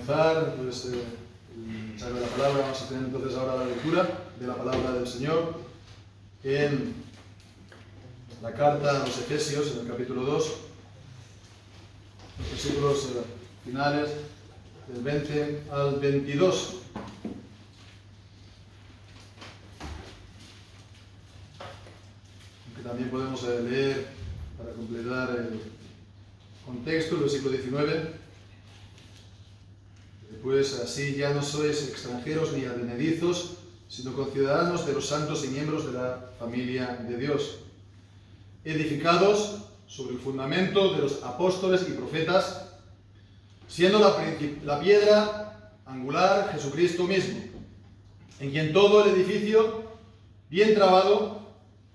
comenzar, pues, sabe la palabra, vamos a tener entonces ahora la lectura de la palabra del Señor en la carta a los Efesios, en el capítulo 2, los versículos finales del 20 al 22. Aunque también podemos leer, para completar el contexto, el versículo 19. Pues así ya no sois extranjeros ni advenedizos, sino conciudadanos de los santos y miembros de la familia de Dios, edificados sobre el fundamento de los apóstoles y profetas, siendo la piedra angular Jesucristo mismo, en quien todo el edificio, bien trabado,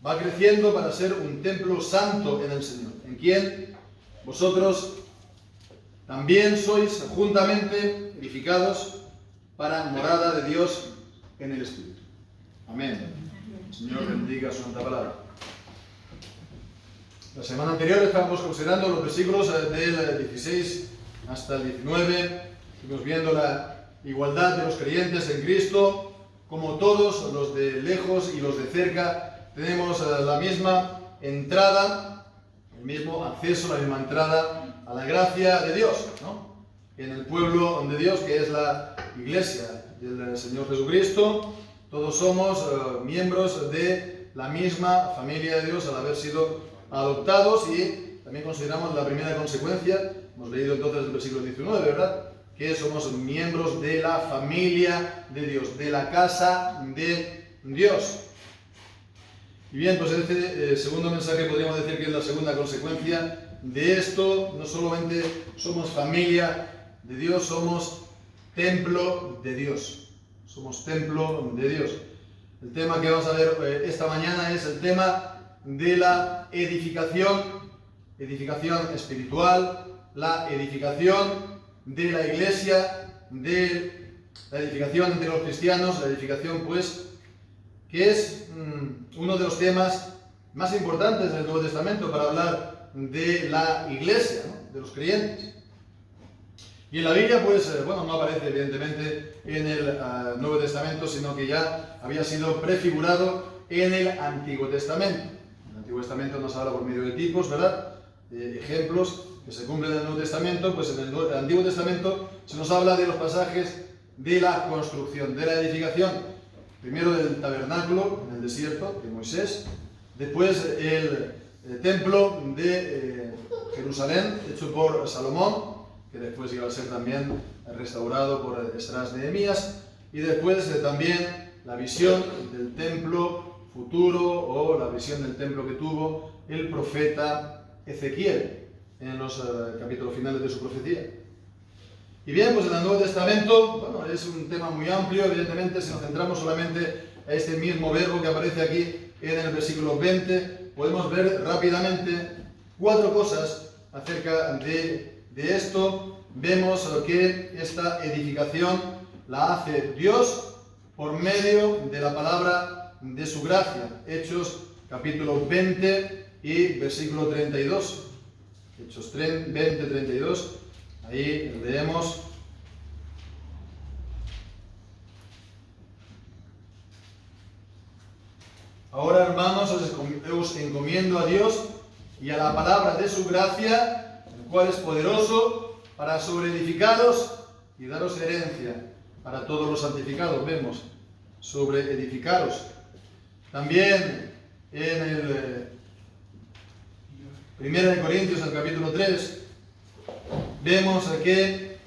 va creciendo para ser un templo santo en el Señor, en quien vosotros también sois juntamente edificados para morada de Dios en el Espíritu. Amén. El Señor bendiga su santa palabra. La semana anterior estábamos considerando los versículos del 16 hasta el 19. Estuvimos viendo la igualdad de los creyentes en Cristo, como todos, los de lejos y los de cerca, tenemos la misma entrada, el mismo acceso, la misma entrada a la gracia de Dios, ¿no? En el pueblo de Dios, que es la iglesia del Señor Jesucristo, todos somos miembros de la misma familia de Dios al haber sido adoptados, y también consideramos la primera consecuencia. Hemos leído entonces el versículo 19, ¿verdad? Que somos miembros de la familia de Dios, de la casa de Dios. Y bien, pues este segundo mensaje podríamos decir que es la segunda consecuencia de esto. No solamente somos familia de Dios, somos templo de Dios. Somos templo de Dios. El tema que vamos a ver esta mañana es el tema de la edificación espiritual, la edificación de la iglesia, de la edificación entre los cristianos, la edificación, pues, que es uno de los temas más importantes del Nuevo Testamento para hablar de la iglesia, ¿no? De los creyentes. Y en la Biblia, pues, bueno, no aparece evidentemente en el Nuevo Testamento, sino que ya había sido prefigurado en el Antiguo Testamento. El Antiguo Testamento nos habla por medio de tipos, ¿verdad? Ejemplos que se cumplen en el Nuevo Testamento. Pues en el Antiguo Testamento se nos habla de los pasajes de la construcción, de la edificación. Primero del tabernáculo en el desierto de Moisés, después el templo de Jerusalén, hecho por Salomón, que después iba a ser también restaurado por Esdras Nehemías, y después también la visión del templo futuro, o la visión del templo que tuvo el profeta Ezequiel en los capítulos finales de su profecía. Y bien, pues en el Nuevo Testamento, bueno, es un tema muy amplio. Evidentemente, si nos centramos solamente a este mismo verbo que aparece aquí en el versículo 20, podemos ver rápidamente 4 cosas acerca de esto. Vemos que esta edificación la hace Dios por medio de la palabra de su gracia. Hechos capítulo 20 y versículo 32. Hechos 20, 32. Ahí leemos: ahora, hermanos, os encomiendo a Dios y a la palabra de su gracia, el cual es poderoso para sobreedificaros y daros herencia para todos los santificados. Vemos sobreedificaros. También en el 1 Corintios, el capítulo 3, vemos que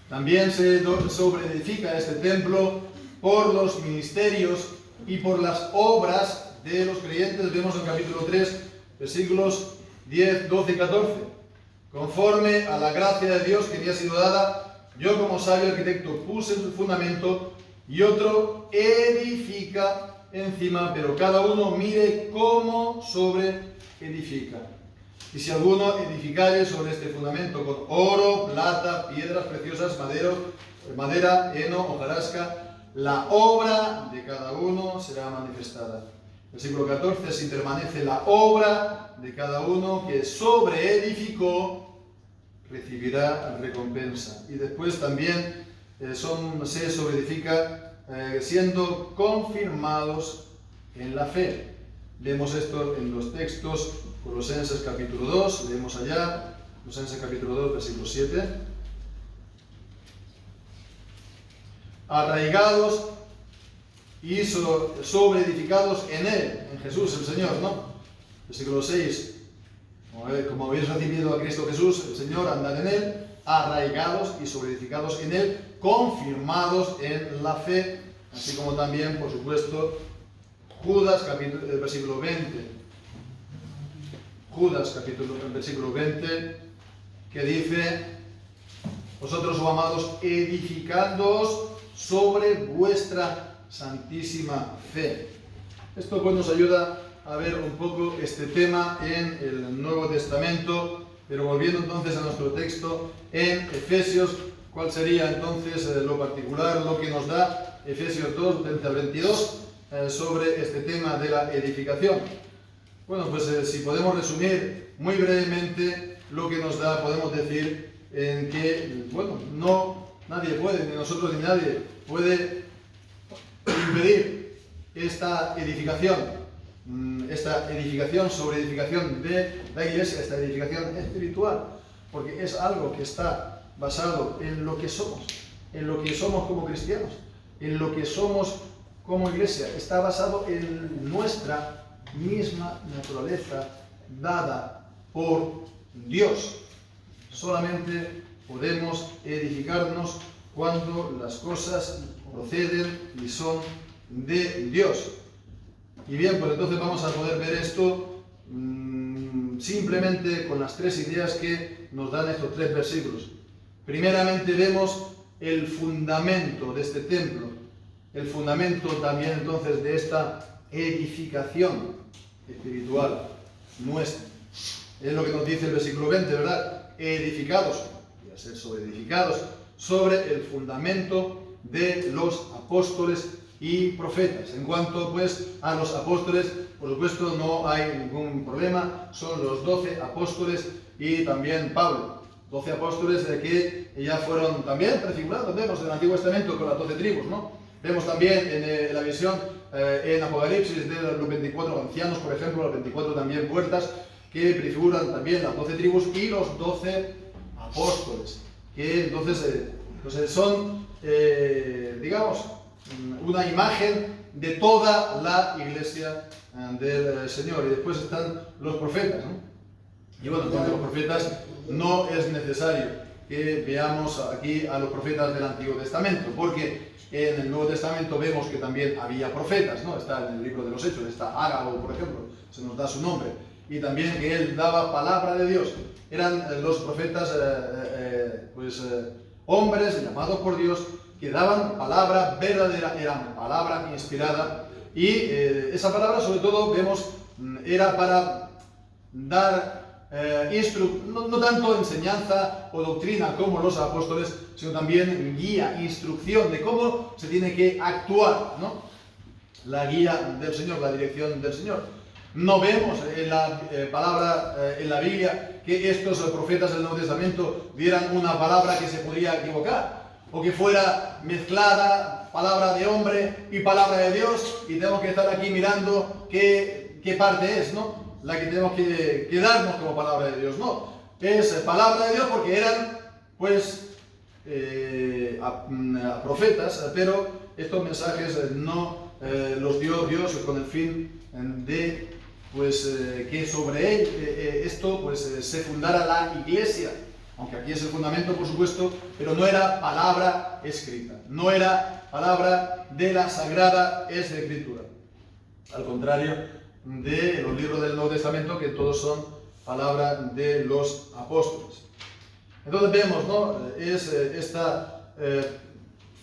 también se sobreedifica este templo por los ministerios y por las obras de los creyentes. Vemos en el capítulo 3, versículos 10, 12 y 14. Conforme a la gracia de Dios que me ha sido dada, yo como sabio arquitecto puse el fundamento y otro edifica encima, pero cada uno mire cómo sobreedifica. Y si alguno edificare sobre este fundamento con oro, plata, piedras preciosas, madera, heno, hojarasca, la obra de cada uno será manifestada. Versículo 14: si permanece la obra de cada uno que sobreedificó, recibirá recompensa. Y después también se sobreedifica siendo confirmados en la fe. Leemos esto en los textos, Colosenses capítulo 2, leemos allá, Colosenses capítulo 2, versículo 7. Arraigados y sobreedificados en Él, en Jesús el Señor, ¿no? Versículo 6. Como habéis recibido a Cristo Jesús, el Señor, andad en Él, arraigados y sobreedificados en Él, confirmados en la fe, así como también, por supuesto, Judas, versículo 20. Judas, versículo 20, que dice: vosotros, oh amados, edificándoos sobre vuestra santísima fe. Esto pues nos ayuda a ver un poco este tema en el Nuevo Testamento, pero volviendo entonces a nuestro texto en Efesios, ¿cuál sería entonces lo particular, lo que nos da Efesios 2, 20 al 22, sobre este tema de la edificación? Bueno, pues si podemos resumir muy brevemente lo que nos da, podemos decir en que, bueno, nadie puede, ni nosotros ni nadie puede impedir esta edificación sobre edificación de la iglesia, esta edificación espiritual, porque es algo que está basado en lo que somos como cristianos, en lo que somos como iglesia, está basado en nuestra misma naturaleza dada por Dios. Solamente podemos edificarnos cuando las cosas proceden y son de Dios. Y bien, pues entonces vamos a poder ver esto simplemente con las tres ideas que nos dan estos tres versículos. Primeramente vemos el fundamento de este templo, el fundamento también entonces de esta edificación espiritual nuestra. Es lo que nos dice el versículo 20, ¿verdad? Edificados, voy a ser sobreedificados, sobre el fundamento de los apóstoles y profetas. En cuanto pues a los apóstoles, por supuesto no hay ningún problema, son los 12 apóstoles y también Pablo. 12 apóstoles que ya fueron también prefigurados, vemos en el Antiguo Testamento con las 12 tribus, ¿no? Vemos también en la visión en Apocalipsis de los 24 ancianos, por ejemplo, las 24 también puertas, que prefiguran también las 12 tribus y los 12 apóstoles, que entonces son, digamos, una imagen de toda la iglesia del Señor. Y después están los profetas, ¿no? Y bueno, entre los profetas no es necesario que veamos aquí a los profetas del Antiguo Testamento, porque en el Nuevo Testamento vemos que también había profetas, ¿no? Está en el libro de los Hechos, está Ágabo, por ejemplo, se nos da su nombre, y también que él daba palabra de Dios. Eran los profetas, hombres llamados por Dios, que daban palabra verdadera, eran palabra inspirada, y esa palabra sobre todo vemos era para dar no tanto enseñanza o doctrina como los apóstoles, sino también guía, instrucción de cómo se tiene que actuar, ¿no? La guía del Señor, la dirección del Señor. No vemos en la palabra, en la Biblia, que estos profetas del Nuevo Testamento dieran una palabra que se podría equivocar, o que fuera mezclada palabra de hombre y palabra de Dios, y tenemos que estar aquí mirando qué parte es, ¿no? La que tenemos que darnos como palabra de Dios. No, es palabra de Dios porque eran, pues, profetas, pero estos mensajes no los dio Dios con el fin de, pues, que sobre él esto, pues, se fundara la iglesia. Aunque aquí es el fundamento, por supuesto, pero no era palabra escrita, no era palabra de la Sagrada Escritura. Al contrario de los libros del Nuevo Testamento, que todos son palabra de los apóstoles. Entonces vemos, ¿no? Es este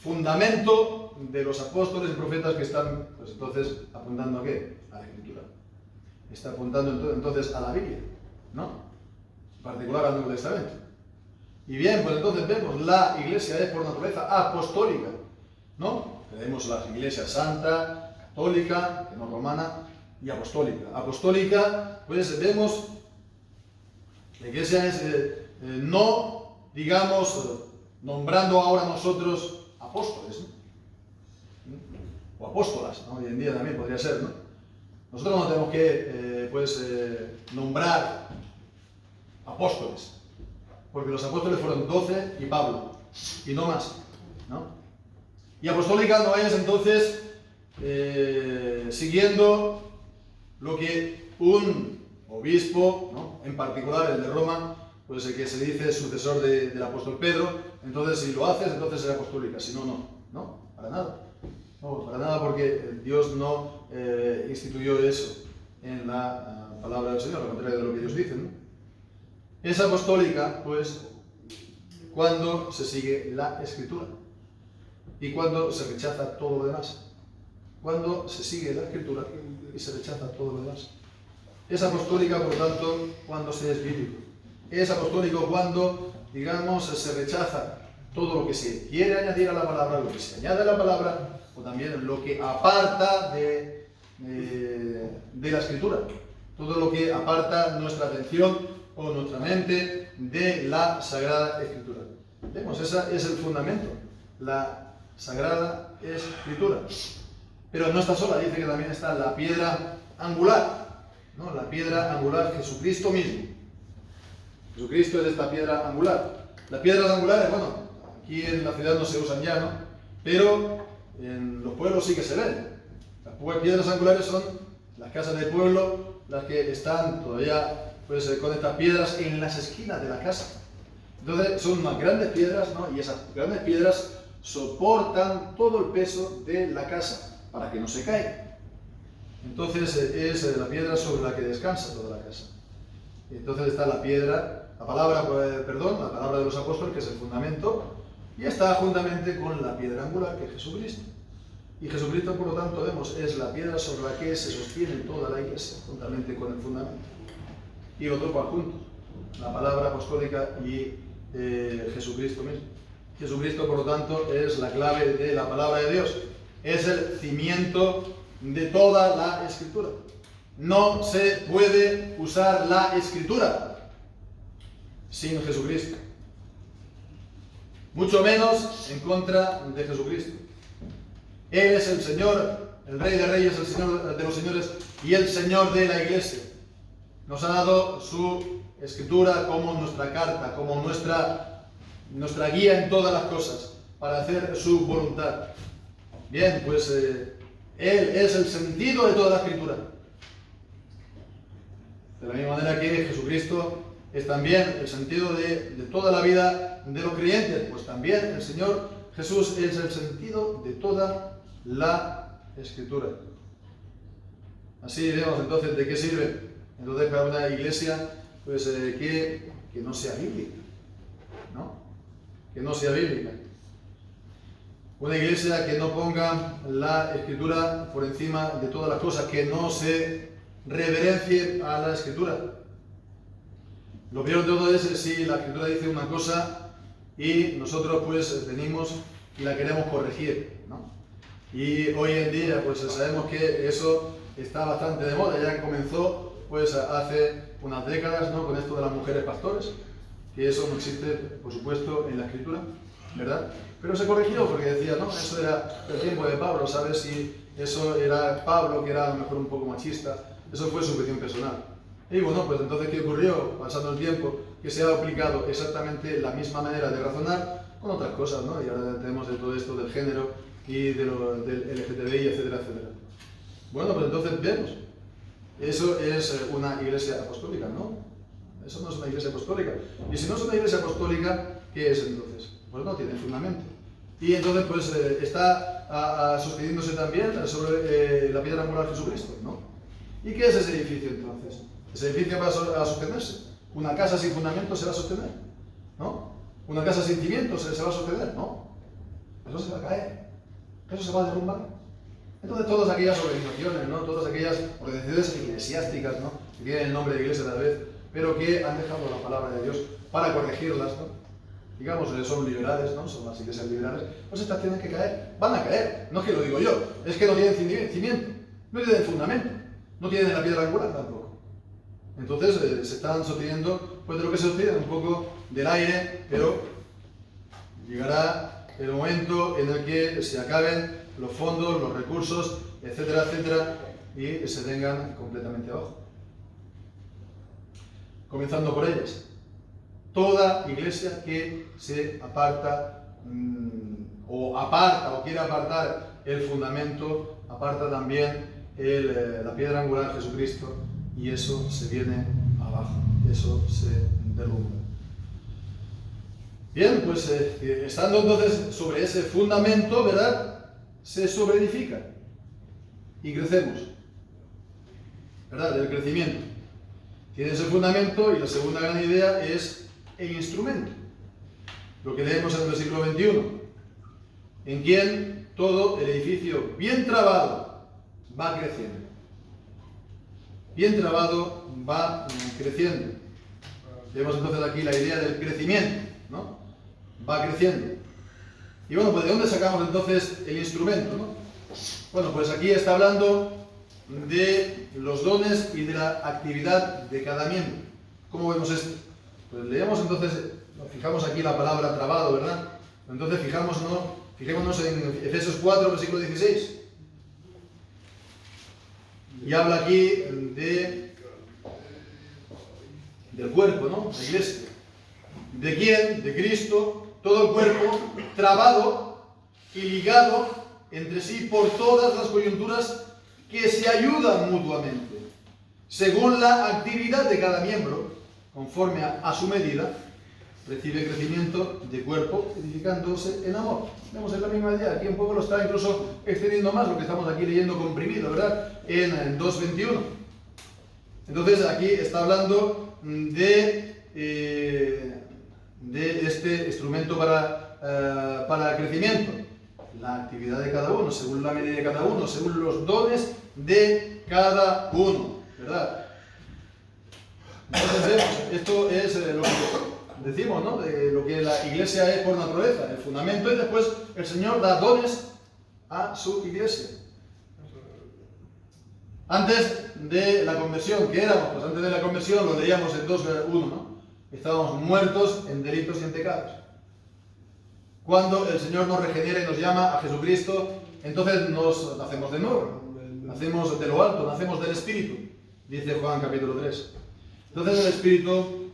fundamento de los apóstoles y profetas que están, pues entonces, apuntando ¿a qué? A la Escritura. Está apuntando entonces a la Biblia, ¿no? En particular al Nuevo Testamento. Y bien, pues entonces vemos, la iglesia es por naturaleza apostólica, ¿no? Tenemos la iglesia santa, católica, que no romana, y apostólica. Apostólica, pues vemos, la iglesia es no digamos, nombrando ahora nosotros apóstoles, ¿no? O apóstolas, ¿no? Hoy en día también podría ser, ¿no? Nosotros no tenemos que nombrar apóstoles, porque los apóstoles fueron 12 y Pablo, y no más, ¿no? Y apostólica no es entonces siguiendo lo que un obispo, ¿no? En particular el de Roma, pues el que se dice sucesor del apóstol Pedro, entonces si lo haces, entonces es apostólica, si no, no, no, para nada. No, para nada, porque Dios no instituyó eso en la palabra del Señor, al contrario de lo que ellos dicen, ¿no? Es apostólica, pues, cuando se sigue la Escritura y cuando se rechaza todo lo demás. Cuando se sigue la Escritura y se rechaza todo lo demás. Es apostólica, por tanto, cuando se es bíblico. Es apostólico cuando, digamos, se rechaza todo lo que se quiere añadir a la palabra, lo que se añade a la palabra, o también lo que aparta de la Escritura, todo lo que aparta nuestra atención o nuestra mente de la Sagrada Escritura. Vemos, ese es el fundamento, la Sagrada Escritura. Pero no está sola, dice que también está la piedra angular, ¿no? La piedra angular, Jesucristo mismo. Jesucristo es esta piedra angular. Las piedras angulares, bueno, aquí en la ciudad no se usan ya, ¿no? Pero en los pueblos sí que se ven. Las piedras angulares son las casas del pueblo, las que están todavía pues, con estas piedras en las esquinas de la casa. Entonces son unas grandes piedras, ¿no? Y esas grandes piedras soportan todo el peso de la casa para que no se caiga. Entonces es la piedra sobre la que descansa toda la casa. Y entonces está la piedra, la palabra de los apóstoles, que es el fundamento, y está juntamente con la piedra angular, que es Jesucristo. Y Jesucristo, por lo tanto, vemos, es la piedra sobre la que se sostiene toda la iglesia, juntamente con el fundamento. Y los dos van juntos, la palabra apostólica y Jesucristo mismo. Jesucristo, por lo tanto, es la clave de la palabra de Dios. Es el cimiento de toda la Escritura. No se puede usar la Escritura sin Jesucristo. Mucho menos en contra de Jesucristo. Él es el Señor, el Rey de Reyes, el Señor de los Señores y el Señor de la Iglesia. Nos ha dado su Escritura como nuestra carta, como nuestra guía en todas las cosas, para hacer su voluntad. Bien, pues Él es el sentido de toda la Escritura. De la misma manera que Jesucristo es también el sentido de toda la vida de los creyentes, pues también el Señor Jesús es el sentido de toda la Escritura. Así vemos entonces de qué sirve entonces para una iglesia pues, que no sea bíblica, ¿no? Que no sea bíblica. Una iglesia que no ponga la Escritura por encima de todas las cosas, que no se reverencie a la Escritura. Lo peor de todo es si la Escritura dice una cosa y nosotros pues venimos y la queremos corregir, ¿no? Y hoy en día pues sabemos que eso está bastante de moda, ya comenzó pues hace unas décadas, ¿no? Con esto de las mujeres pastores, que eso no existe por supuesto en la Escritura, ¿verdad? Pero se corrigió porque decía, no, eso era el tiempo de Pablo, ¿sabes? Si eso era Pablo, que era a lo mejor un poco machista, eso fue su opinión personal. Y bueno, pues entonces, ¿qué ocurrió? Pasando el tiempo, que se ha aplicado exactamente la misma manera de razonar con otras cosas, ¿no? Y ahora tenemos de todo esto del género y del LGTBI, etcétera, etcétera. Bueno, pues entonces vemos, eso es una iglesia apostólica, ¿no? Eso no es una iglesia apostólica. Y si no es una iglesia apostólica, ¿qué es entonces? Pues no tiene fundamento. Y entonces, pues está sosteniéndose también sobre la piedra angular Jesucristo, ¿no? ¿Y qué es ese edificio entonces? Ese edificio va a sostenerse. Una casa sin fundamento se va a sostener, ¿no? Una casa sin cimientos se va a sostener, ¿no? Eso se va a caer, eso se va a derrumbar. Entonces todas aquellas organizaciones, ¿no? Todas aquellas organizaciones eclesiásticas, ¿no? Que tienen el nombre de iglesia tal vez, pero que han dejado la palabra de Dios para corregirlas, ¿no? Digamos, son liberales, ¿no? Son las iglesias liberales, pues estas tienen que caer, van a caer, no es que lo digo yo, es que no tienen cimiento, no tienen fundamento, no tienen la piedra angular tampoco. Entonces se están sosteniendo pues de lo que se sostiene un poco del aire, pero llegará el momento en el que se acaben los fondos, los recursos, etcétera, etcétera, y se vengan completamente abajo. Comenzando por ellas. Toda iglesia que se aparta o quiere apartar el fundamento, aparta también la piedra angular, Jesucristo, y eso se viene abajo, eso se derrumba. Bien, pues estando entonces sobre ese fundamento, ¿verdad? Se sobreedifica y crecemos, ¿verdad? El crecimiento. Tienes el fundamento, y la segunda gran idea es el instrumento. Lo que leemos en el versículo 21, en quien todo el edificio bien trabado va creciendo. Bien trabado va creciendo. Tenemos entonces aquí la idea del crecimiento, ¿no? Va creciendo. Y bueno, pues ¿de dónde sacamos entonces el instrumento, ¿no? Bueno, pues aquí está hablando de los dones y de la actividad de cada miembro. ¿Cómo vemos esto? Pues leemos entonces, nos fijamos aquí la palabra trabado, ¿verdad? Entonces fijémonos en Efesios 4, versículo 16. Y habla aquí del cuerpo, ¿no? La iglesia. ¿De quién? De Cristo, todo el cuerpo trabado y ligado entre sí por todas las coyunturas que se ayudan mutuamente, según la actividad de cada miembro, conforme a su medida, recibe crecimiento de cuerpo, edificándose en amor. Vemos en la misma idea, aquí un poco lo está incluso extendiendo más, lo que estamos aquí leyendo comprimido, ¿verdad? En 2.21. Entonces aquí está hablando de este instrumento para el crecimiento. La actividad de cada uno, según la medida de cada uno, según los dones de cada uno, ¿verdad? Entonces, esto es lo que decimos, ¿no? De lo que la iglesia es por naturaleza, el fundamento, y después el Señor da dones a su iglesia. Antes de la conversión, ¿qué éramos? Pues antes de la conversión lo leíamos en 2.1, ¿no? Estábamos muertos en delitos y en pecados. Cuando el Señor nos regenera y nos llama a Jesucristo, entonces nos nacemos de nuevo, nacemos de lo alto, nacemos del Espíritu, dice Juan capítulo 3. Entonces el Espíritu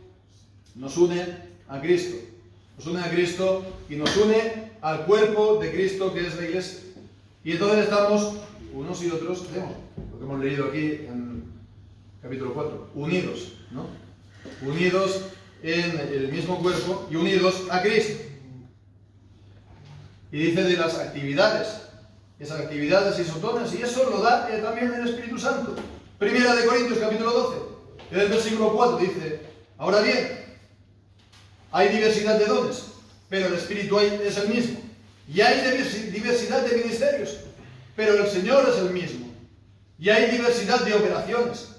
nos une a Cristo, y nos une al cuerpo de Cristo, que es la iglesia. Y entonces estamos unos y otros, vemos lo que hemos leído aquí en capítulo 4, unidos, ¿no? Unidos en el mismo cuerpo y unidos a Cristo. Y dice de las actividades, esas actividades y esos dones, y eso lo da también el Espíritu Santo. Primera de Corintios capítulo 12, en el versículo 4 dice: ahora bien, hay diversidad de dones, pero el Espíritu es el mismo. Y hay diversidad de ministerios, pero el Señor es el mismo. Y hay diversidad de operaciones,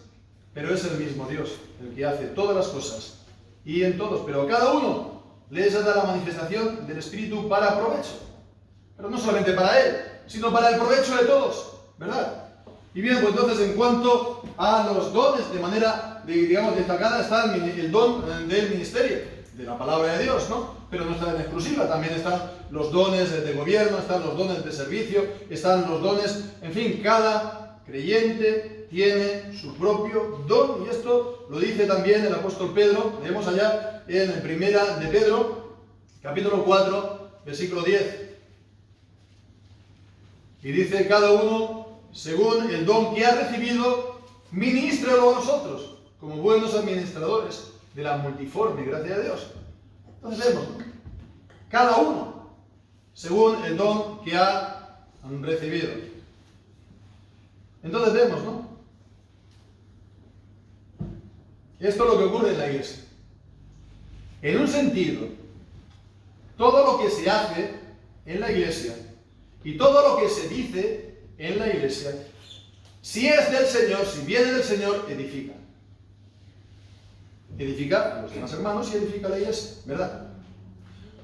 pero es el mismo Dios, el que hace todas las cosas y en todos. Pero a cada uno les da la manifestación del Espíritu para provecho. Pero no solamente para Él, sino para el provecho de todos, ¿verdad? Y bien, pues entonces en cuanto a los dones, de manera, digamos, destacada está el don del ministerio, de la palabra de Dios, ¿no? Pero no está en exclusiva, también están los dones de gobierno, están los dones de servicio, están los dones, en fin, cada creyente tiene su propio don, y esto lo dice también el apóstol Pedro. Leemos allá en Primera de Pedro, capítulo 4, versículo 10. Y dice: cada uno, según el don que ha recibido, ministrelo a nosotros, como buenos administradores de la multiforme gracia de Dios. Entonces vemos, ¿no? Cada uno, según el don que ha recibido. Entonces vemos, ¿no? Esto es lo que ocurre en la iglesia. En un sentido, todo lo que se hace en la iglesia y todo lo que se dice en la iglesia, si es del Señor, si viene del Señor, edifica. Edifica a los demás hermanos y edifica a la iglesia, ¿verdad?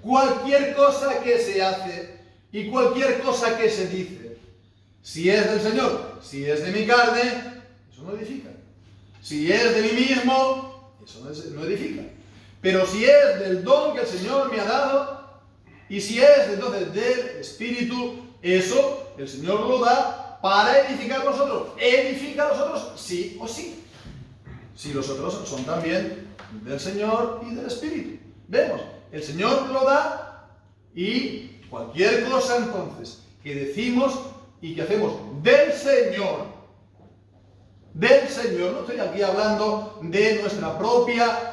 Cualquier cosa que se hace y cualquier cosa que se dice, si es del Señor, si es de mi carne, eso no edifica. Si es de mí mismo, eso no edifica. Pero si es del don que el Señor me ha dado, y si es entonces del Espíritu, eso el Señor lo da para edificar a nosotros. Edifica a nosotros sí o sí. Si los otros son también del Señor y del Espíritu. Vemos, el Señor lo da y cualquier cosa entonces que decimos y que hacemos del Señor, no estoy aquí hablando de nuestra propia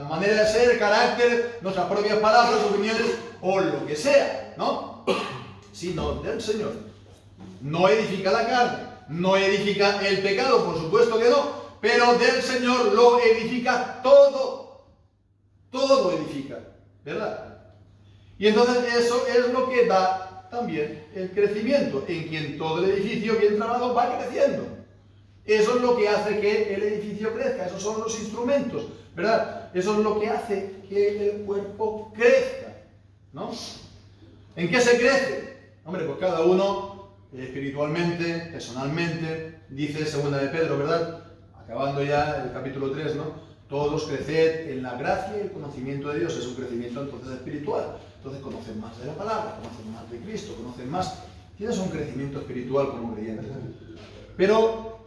manera de ser, carácter, nuestras propias palabras, opiniones o lo que sea, ¿no? Sino del Señor. No edifica la carne, no edifica el pecado, por supuesto que no, pero del Señor lo edifica todo. Todo edifica, ¿verdad? Y entonces eso es lo que da también el crecimiento, en quien todo el edificio bien trabajado va creciendo. Eso es lo que hace que el edificio crezca, esos son los instrumentos, ¿verdad? Eso es lo que hace que el cuerpo crezca, ¿no? ¿En qué se crece? Hombre, pues cada uno espiritualmente, personalmente, dice segunda de Pedro, ¿verdad? Acabando ya el capítulo 3, ¿no? Todos creced en la gracia y el conocimiento de Dios. Es un crecimiento entonces espiritual. Entonces conocen más de la palabra, conocen más de Cristo, conocen más. Tienes un crecimiento espiritual como creyente. Pero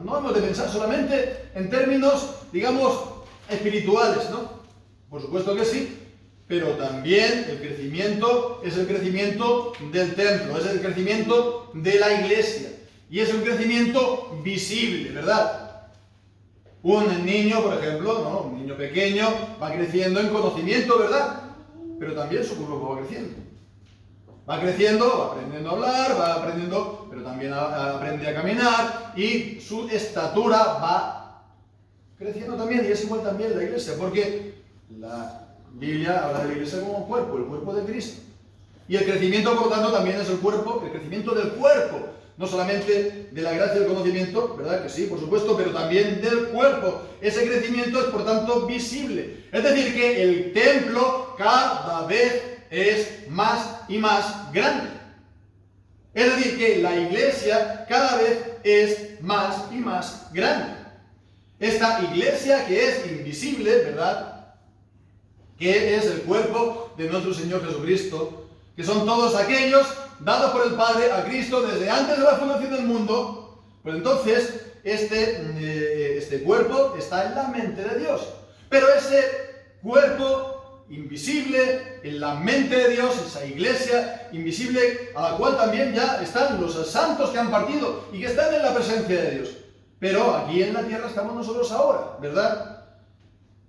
no hemos de pensar solamente en términos, digamos, espirituales, ¿no? Por supuesto que sí, pero también el crecimiento es el crecimiento del templo, es el crecimiento de la iglesia. Y es un crecimiento visible, ¿verdad? Un niño, por ejemplo, ¿no? Un niño pequeño va creciendo en conocimiento, ¿verdad? Pero también su cuerpo va creciendo. Va creciendo, va aprendiendo a hablar, va aprendiendo, pero también aprende a caminar y su estatura va creciendo también. Y es igual también la iglesia, porque la Biblia habla de la iglesia como cuerpo, el cuerpo de Cristo. Y el crecimiento, por lo tanto, también es el cuerpo, el crecimiento del cuerpo. No solamente de la gracia y del conocimiento, ¿verdad? Que sí, por supuesto, pero también del cuerpo. Ese crecimiento es, por tanto, visible. Es decir, que el templo cada vez es más y más grande. Es decir, que la iglesia cada vez es más y más grande. Esta iglesia que es invisible, ¿verdad? Que es el cuerpo de nuestro Señor Jesucristo, que son todos aquellos dados por el Padre a Cristo desde antes de la fundación del mundo. Pues entonces este cuerpo está en la mente de Dios. Pero ese cuerpo invisible en la mente de Dios, esa iglesia invisible a la cual también ya están los santos que han partido y que están en la presencia de Dios. Pero aquí en la tierra estamos nosotros ahora, ¿verdad?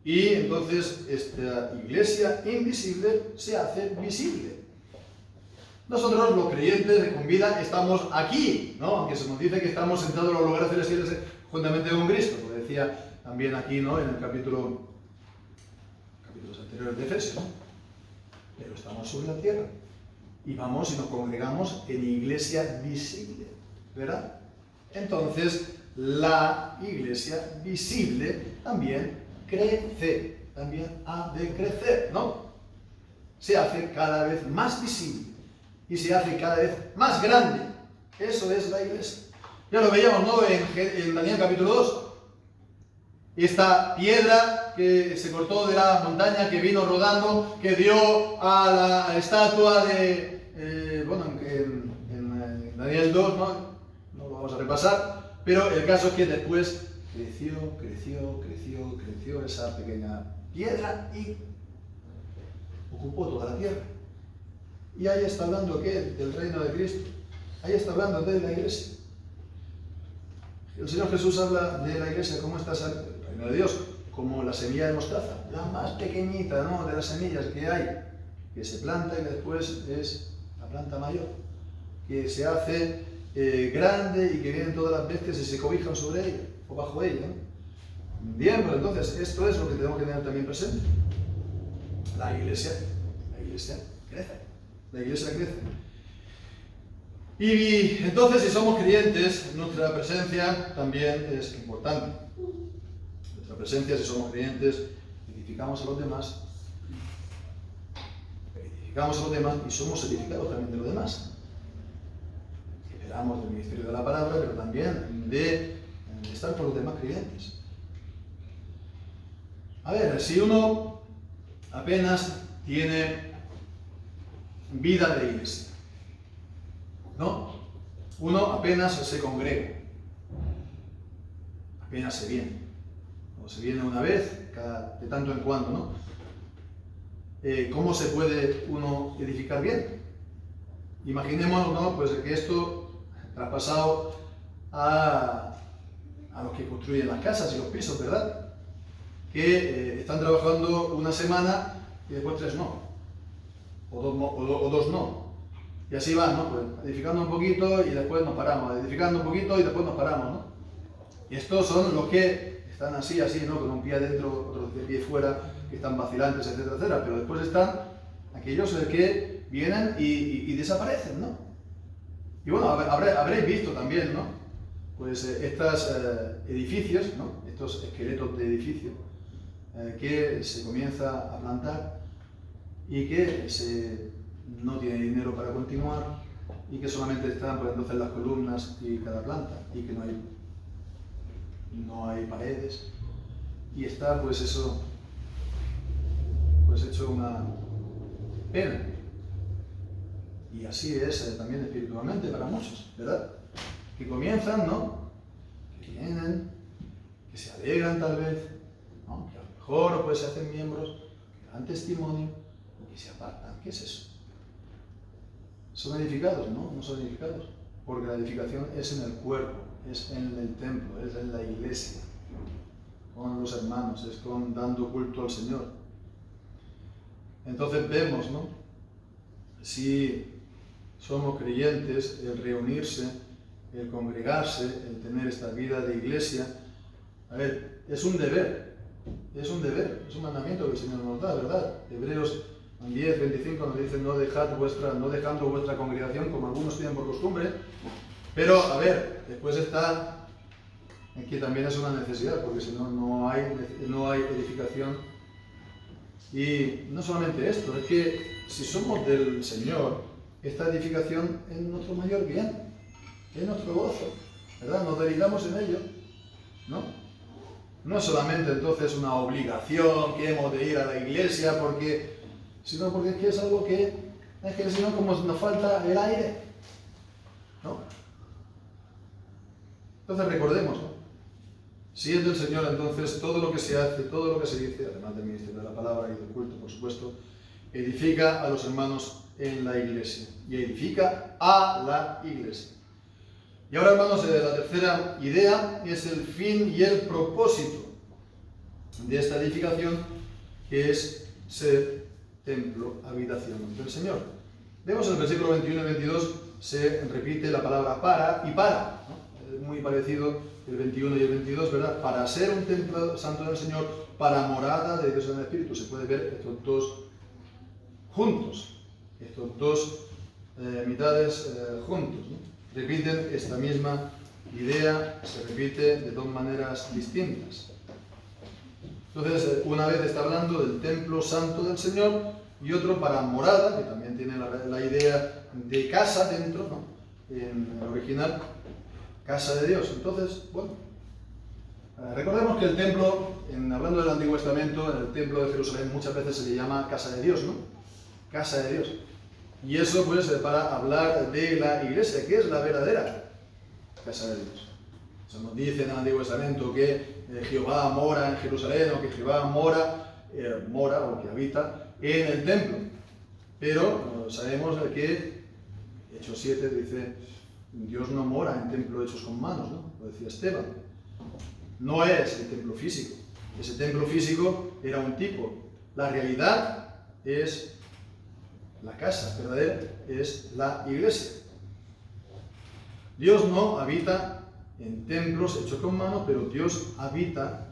Y entonces esta iglesia invisible se hace visible. Nosotros, los creyentes con vida, estamos aquí, ¿no? Aunque se nos dice que estamos sentados en los lugares celestiales juntamente con Cristo, lo decía también aquí, ¿no? En el capítulos anteriores de Efesios, ¿no? Pero estamos sobre la tierra y vamos y nos congregamos en iglesia visible, ¿verdad? Entonces, la iglesia visible también crece, también ha de crecer, ¿no? Se hace cada vez más visible. Y se hace cada vez más grande. Eso es la iglesia. Ya lo veíamos, ¿no? En Daniel capítulo 2. Esta piedra que se cortó de la montaña, que vino rodando, que dio a la estatua de... en Daniel 2, ¿no? No lo vamos a repasar. Pero el caso es que después creció esa pequeña piedra y ocupó toda la tierra. Y ahí está hablando, ¿qué? Del reino de Cristo. Ahí está hablando de la iglesia. El Señor Jesús habla de la iglesia como está el reino de Dios, como la semilla de mostaza, la más pequeñita, ¿no? De las semillas que hay, que se planta y después es la planta mayor, que se hace grande y que vienen todas las bestias y se cobijan sobre ella o bajo ella, ¿no? Bien, pues entonces esto es lo que tenemos que tener también presente. La iglesia crece. La iglesia crece. Y entonces, si somos creyentes, nuestra presencia también es importante. Nuestra presencia, si somos creyentes, edificamos a los demás. Edificamos a los demás y somos edificados también de los demás. Esperamos del ministerio de la palabra, pero también de estar con los demás creyentes. A ver, si uno apenas tiene vida de iglesia, ¿no? Uno apenas se congrega, apenas se viene, o se viene una vez, de tanto en cuando, ¿no? ¿Cómo se puede uno edificar bien? Imaginemos, ¿no? Pues que esto traspasado a los que construyen las casas y los pisos, ¿verdad? Que están trabajando una semana y después 3 no, o dos no. Y así van, ¿no? Pues edificando un poquito y después nos paramos, edificando un poquito y después nos paramos, ¿no? Y estos son los que están así, ¿no? Con un pie adentro, otro pie fuera, que están vacilantes, etcétera, etcétera. Pero después están aquellos que vienen y desaparecen, ¿no? Y bueno, habréis visto también, ¿no? Pues estos edificios, ¿no? Estos esqueletos de edificios que se comienza a plantar y que no tiene dinero para continuar y que solamente están pues entonces las columnas y cada planta y que no hay paredes y está pues eso pues hecho una pena. Y así es también espiritualmente para muchos, ¿verdad? Que comienzan, ¿no? Que vienen, que se alegran tal vez, ¿no? Que a lo mejor pues se hacen miembros, que dan testimonio y que se apartan. ¿Qué es eso? ¿Son edificados? No, no son edificados. Porque la edificación es en el cuerpo, es en el templo, es en la iglesia, con los hermanos, es dando culto al Señor. Entonces vemos, ¿no? Si somos creyentes, el reunirse, el congregarse, el tener esta vida de iglesia, a ver, es un deber, es un mandamiento que el Señor nos da, ¿verdad? Hebreos 10, 25 nos dice no dejando vuestra congregación como algunos tienen por costumbre, pero a ver, después está que también es una necesidad, porque si no, no hay edificación. Y no solamente esto, es que si somos del Señor, esta edificación es nuestro mayor bien, es nuestro gozo, ¿verdad? Nos deleitamos en ello, ¿no? No es solamente entonces una obligación que hemos de ir a la iglesia, sino porque es que es algo que si no, como nos falta el aire, ¿no? Entonces recordemos, ¿no? Si es del Señor, entonces todo lo que se hace, todo lo que se dice, además del ministerio de la palabra y del culto, por supuesto, edifica a los hermanos en la iglesia y edifica a la iglesia. Y ahora, hermanos, la tercera idea es el fin y el propósito de esta edificación, que es ser templo, habitación del Señor. Vemos en el versículo 21 y 22 se repite la palabra para y para, ¿no? Es muy parecido el 21 y el 22, ¿verdad? Para ser un templo santo del Señor, para morada de Dios en el Espíritu. Se puede ver estos dos juntos, estos dos mitades juntos, ¿no? Repiten esta misma idea, se repite de dos maneras distintas. Entonces, una vez está hablando del templo santo del Señor y otro para morada, que también tiene la idea de casa dentro, ¿no? En el original, casa de Dios. Entonces, bueno, recordemos que el templo, hablando del Antiguo Testamento, en el templo de Jerusalén muchas veces se le llama casa de Dios, ¿no? Casa de Dios. Y eso pues para hablar de la iglesia, que es la verdadera casa de Dios. O sea, nos dice en el Antiguo Testamento que Jehová mora en Jerusalén, o que Jehová mora o que habita en el templo. Pero sabemos que Hechos 7 dice, Dios no mora en templos hechos con manos, ¿no? Lo decía Esteban. No es el templo físico. Ese templo físico era un tipo. La realidad es la casa verdadera, es la iglesia. Dios no habita en templos hechos con manos, pero Dios habita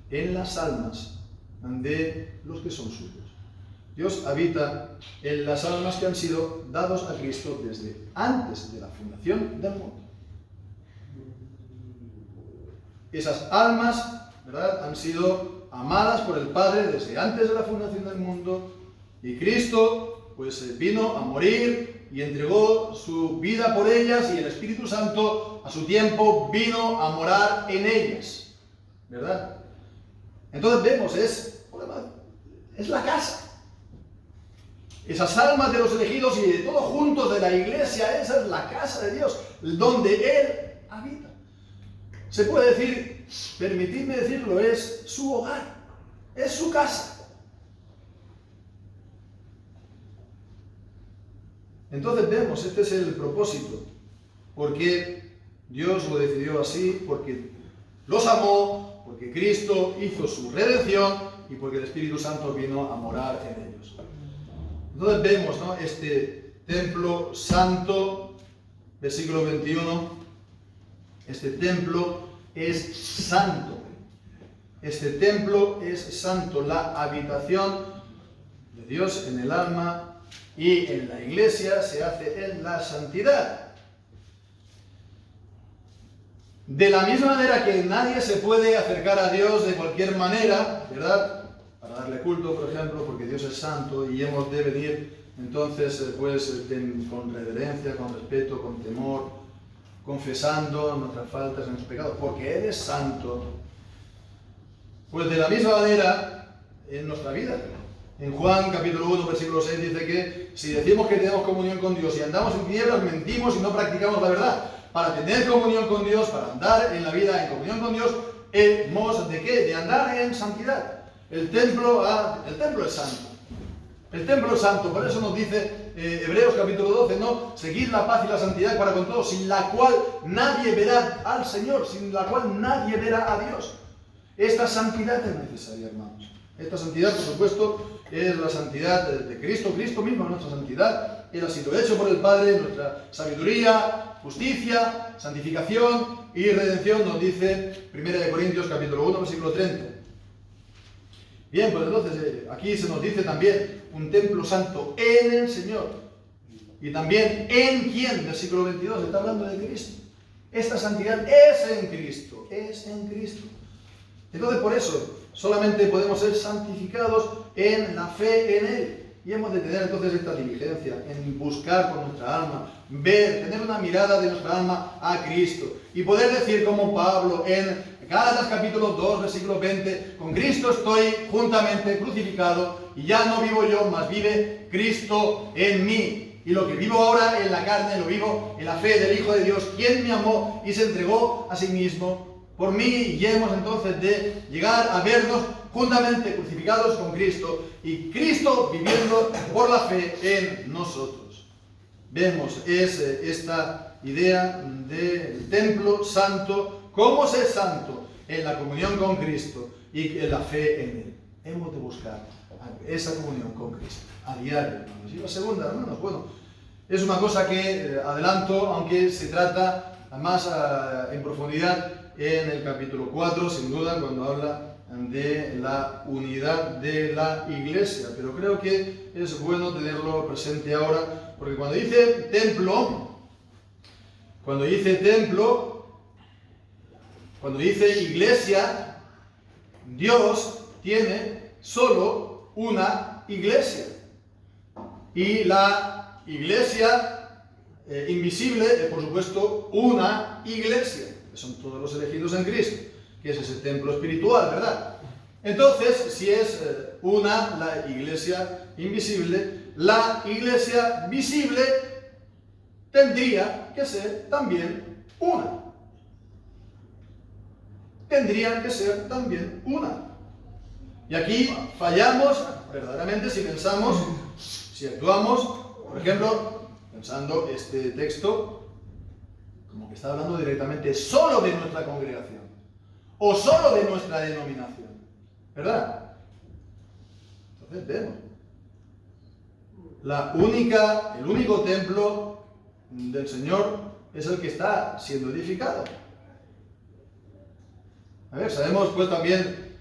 en las almas de los que son suyos. Dios habita en las almas que han sido dados a Cristo desde antes de la fundación del mundo. Esas almas, ¿verdad?, han sido amadas por el Padre desde antes de la fundación del mundo, y Cristo pues vino a morir y entregó su vida por ellas, y el Espíritu Santo a su tiempo vino a morar en ellas, ¿verdad? Entonces vemos, Es la casa. Esas almas de los elegidos y de todos juntos de la iglesia, esa es la casa de Dios, donde Él habita. Se puede decir, permitidme decirlo, es su hogar, es su casa. Entonces vemos, este es el propósito, porque Dios lo decidió así, porque los amó, porque Cristo hizo su redención y porque el Espíritu Santo vino a morar en ellos. Entonces vemos, ¿no?, este templo santo, versículo 21, este templo es santo. Este templo es santo, la habitación de Dios en el alma y en la iglesia se hace en la santidad. De la misma manera que nadie se puede acercar a Dios de cualquier manera, ¿verdad?, para darle culto, por ejemplo, porque Dios es santo y hemos de venir entonces con reverencia, con respeto, con temor, confesando nuestras faltas, nuestros pecados, porque Él es santo. Pues de la misma manera en nuestra vida. En Juan capítulo 1, versículo 6 dice que si decimos que tenemos comunión con Dios y andamos en tinieblas, mentimos y no practicamos la verdad. Para tener comunión con Dios, para andar en la vida en comunión con Dios, hemos de ¿qué? De andar en santidad. El templo es santo. El templo es santo, por eso nos dice Hebreos capítulo 12, ¿no? Seguid la paz y la santidad para con todos, sin la cual nadie verá al Señor, sin la cual nadie verá a Dios. Esta santidad es necesaria, hermanos. Esta santidad, por supuesto, es la santidad de Cristo. Cristo mismo es nuestra santidad. Él ha sido hecho por el Padre, nuestra sabiduría, justicia, santificación y redención, nos dice 1 Corintios capítulo 1, versículo 30. Bien, pues entonces aquí se nos dice también un templo santo en el Señor. Y también en quién, versículo 22, está hablando de Cristo. Esta santidad es en Cristo, es en Cristo. Entonces por eso solamente podemos ser santificados en la fe en Él. Y hemos de tener entonces esta diligencia en buscar con nuestra alma, ver, tener una mirada de nuestra alma a Cristo. Y poder decir como Pablo en Gálatas capítulo 2, versículo 20, con Cristo estoy juntamente crucificado y ya no vivo yo, mas vive Cristo en mí. Y lo que vivo ahora en la carne, lo vivo en la fe del Hijo de Dios, quien me amó y se entregó a sí mismo por mí. Y hemos entonces de llegar a vernos juntamente crucificados con Cristo y Cristo viviendo por la fe en nosotros. Vemos esta idea del templo santo. ¿Cómo ser santo? En la comunión con Cristo y en la fe en Él. Hemos de buscar esa comunión con Cristo a diario, hermanos. Y la segunda, hermanos, bueno, es una cosa que adelanto, aunque se trata más en profundidad en el capítulo 4, sin duda, cuando habla de la unidad de la iglesia. Pero creo que es bueno tenerlo presente ahora, porque cuando dice templo, cuando dice iglesia, Dios tiene solo una iglesia. Y la iglesia invisible es, por supuesto, una iglesia, que son todos los elegidos en Cristo, que es ese templo espiritual, ¿verdad? Entonces, si es la iglesia invisible, la iglesia visible tendría que ser también una. Tendría que ser también una. Y aquí fallamos verdaderamente si pensamos, si actuamos, por ejemplo, pensando este texto como que está hablando directamente solo de nuestra congregación o solo de nuestra denominación, ¿verdad? Entonces vemos. El único templo del Señor es el que está siendo edificado. A ver, sabemos pues también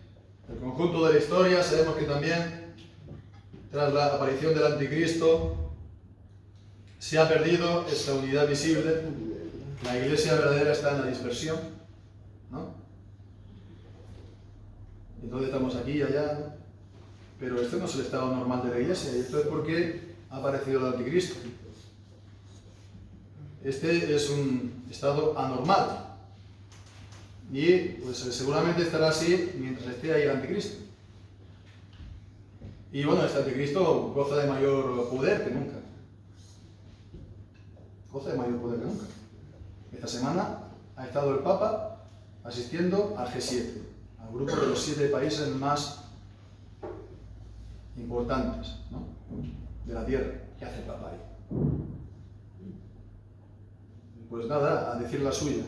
el conjunto de la historia, sabemos que también tras la aparición del anticristo se ha perdido esta unidad visible, la iglesia verdadera está en la dispersión, ¿no? Entonces estamos aquí y allá, ¿no? Pero este no es el estado normal de la iglesia, y esto es porque ha aparecido el anticristo. Este es un estado anormal. Y pues seguramente estará así mientras esté ahí el anticristo. Y bueno, este anticristo goza de mayor poder que nunca. Goza de mayor poder que nunca. Esta semana ha estado el Papa asistiendo al G7, al grupo de los 7 países más importantes, ¿no?, de la Tierra. ¿Qué hace el Papa ahí? Pues nada, a decir la suya.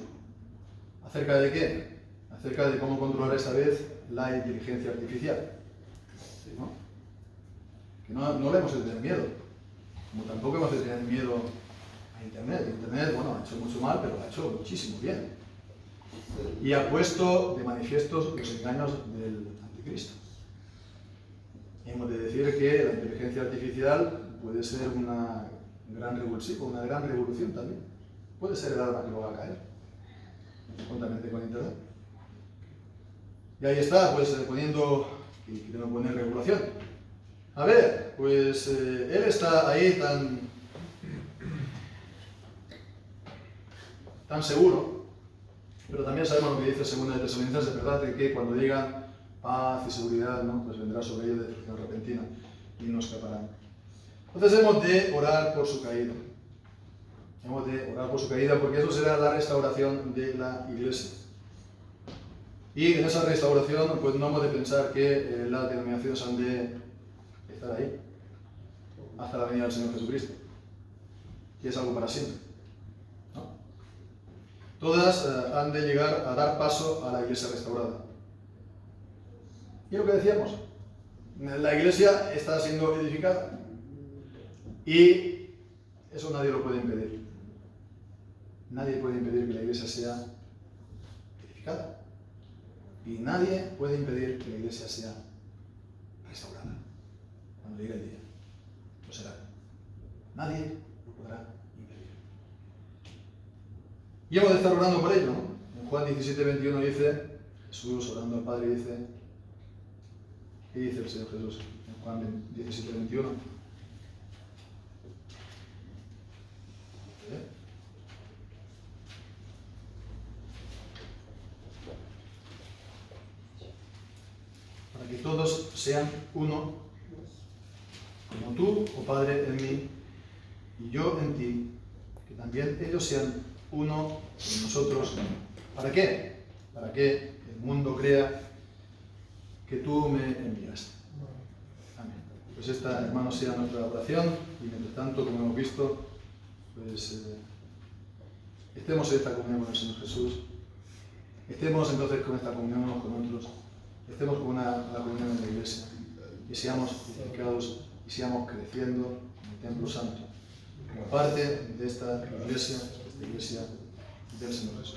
¿Acerca de qué? Acerca de cómo controlar esta vez la inteligencia artificial. ¿Sí, no? Que no le hemos de tener miedo. Como tampoco hemos de tener miedo a Internet. Internet, bueno, ha hecho mucho mal, pero ha hecho muchísimo bien. Y ha puesto de manifiesto los engaños del anticristo. Y hemos de decir que la inteligencia artificial puede ser una gran revolución también. Puede ser el arma que lo va a caer, juntamente con Internet. Y ahí está, pues poniendo, y queremos poner regulación. A ver, pues él está ahí tan seguro, pero también sabemos lo que dice Segunda de Tesalonicenses, ¿verdad?, de que cuando llegan paz y seguridad, ¿no?, pues vendrá sobre ellos destrucción repentina y no escaparán. Entonces hemos de orar por su caída. Hemos de orar por su caída porque eso será la restauración de la Iglesia. Y en esa restauración, pues no hemos de pensar que las denominaciones han de estar ahí hasta la venida del Señor Jesucristo, que es algo para siempre, ¿no? Todas han de llegar a dar paso a la Iglesia restaurada. Y lo que decíamos, la Iglesia está siendo edificada y eso nadie lo puede impedir. Nadie puede impedir que la Iglesia sea edificada. Y nadie puede impedir que la Iglesia sea restaurada. Cuando llegue el día, lo será. Nadie lo podrá impedir. Y hemos de estar orando por ello, ¿no? En Juan 17:21 dice, Jesús orando al Padre dice, ¿qué dice el Señor Jesús en Juan 17:21? Para que todos sean uno, como tú, oh Padre, en mí, y yo en ti, que también ellos sean uno en nosotros. ¿Para qué? Para que el mundo crea que tú me enviaste. Amén. Pues esta, hermanos, sea nuestra oración, y mientras tanto, como hemos visto, pues estemos en esta comunión con el Señor Jesús, estemos entonces con esta comunión unos con otros, estemos con la comunión en la Iglesia, y seamos edificados y sigamos creciendo en el Templo Santo, como parte de esta Iglesia del Señor Jesús.